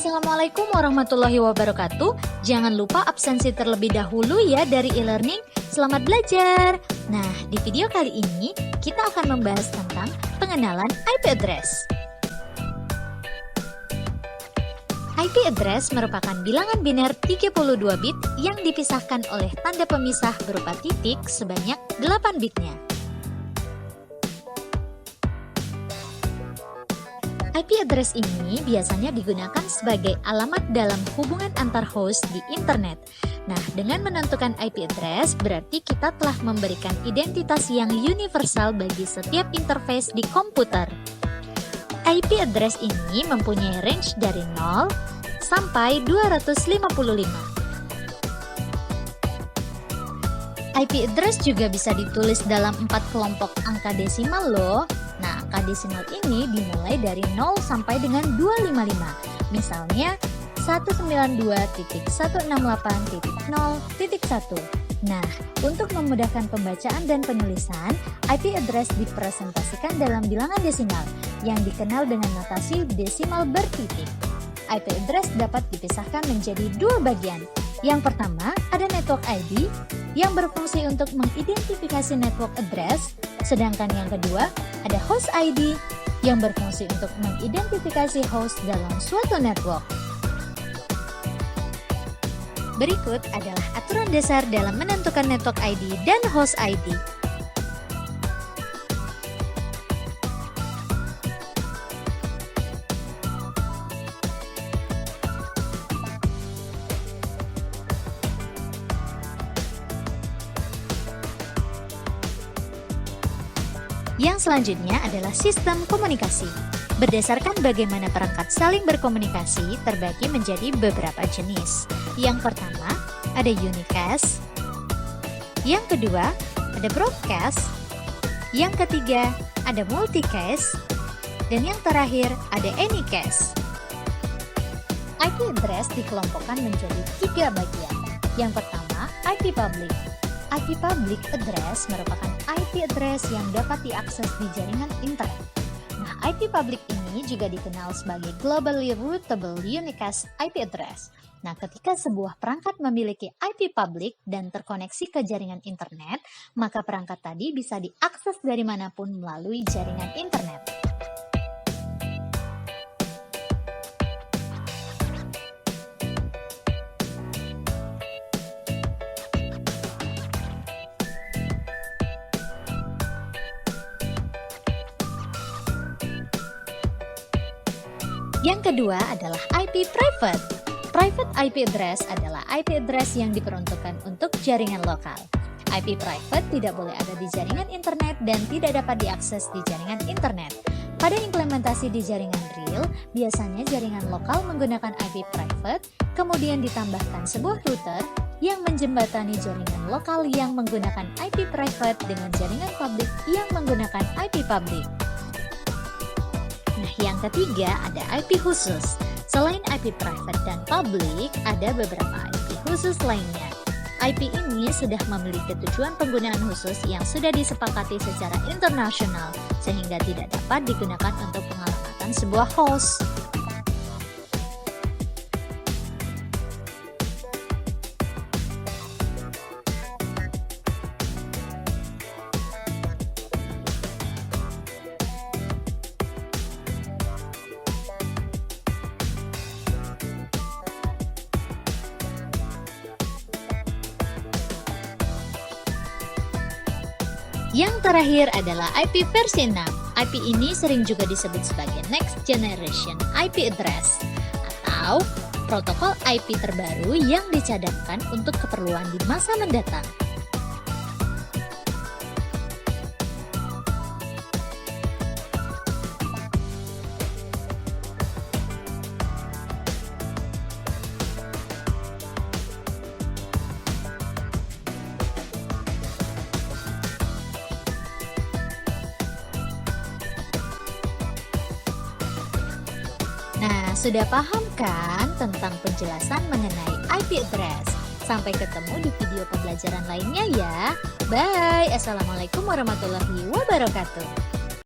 Assalamualaikum warahmatullahi wabarakatuh. Jangan lupa absensi terlebih dahulu ya dari e-learning. Selamat belajar. Nah, di video kali ini kita akan membahas tentang pengenalan IP address. IP address merupakan bilangan biner 32 bit yang dipisahkan oleh tanda pemisah berupa titik sebanyak 8 bitnya. IP address ini biasanya digunakan sebagai alamat dalam hubungan antar host di internet. Nah, dengan menentukan IP address berarti kita telah memberikan identitas yang universal bagi setiap interface di komputer. IP address ini mempunyai range dari 0 sampai 255. IP address juga bisa ditulis dalam 4 kelompok angka desimal loh. Nah, angka desimal ini dimulai dari 0 sampai dengan 255. Misalnya 192.168.0.1. Nah, untuk memudahkan pembacaan dan penulisan, IP address dipresentasikan dalam bilangan desimal yang dikenal dengan notasi desimal bertitik. IP address dapat dipisahkan menjadi dua bagian. Yang pertama, ada network ID yang berfungsi untuk mengidentifikasi network address, sedangkan yang kedua, ada host ID yang berfungsi untuk mengidentifikasi host dalam suatu network. Berikut adalah aturan dasar dalam menentukan network ID dan host ID. Yang selanjutnya adalah sistem komunikasi. Berdasarkan bagaimana perangkat saling berkomunikasi terbagi menjadi beberapa jenis. Yang pertama, ada unicast. Yang kedua, ada broadcast. Yang ketiga, ada multicast. Dan yang terakhir, ada anycast. IP address dikelompokkan menjadi 3 bagian. Yang pertama, IP public. IP public address merupakan IP address yang dapat diakses di jaringan internet. Nah, IP public ini juga dikenal sebagai Globally Routable Unicast IP address. Nah, ketika sebuah perangkat memiliki IP public dan terkoneksi ke jaringan internet, maka perangkat tadi bisa diakses dari manapun melalui jaringan internet. Yang kedua adalah IP private. Private IP address adalah IP address yang diperuntukkan untuk jaringan lokal. IP private tidak boleh ada di jaringan internet dan tidak dapat diakses di jaringan internet. Pada implementasi di jaringan real, biasanya jaringan lokal menggunakan IP private, kemudian ditambahkan sebuah router yang menjembatani jaringan lokal yang menggunakan IP private dengan jaringan publik yang menggunakan IP public. Nah, yang ketiga ada IP khusus. Selain IP private dan public, ada beberapa IP khusus lainnya. IP ini sudah memiliki tujuan penggunaan khusus yang sudah disepakati secara internasional, sehingga tidak dapat digunakan untuk pengalamatan sebuah host. Yang terakhir adalah IP versi 6. IP ini sering juga disebut sebagai Next Generation IP Address atau protokol IP terbaru yang dicadangkan untuk keperluan di masa mendatang. Nah, sudah paham kan tentang penjelasan mengenai IP address? Sampai ketemu di video pembelajaran lainnya ya. Bye. Assalamualaikum warahmatullahi wabarakatuh.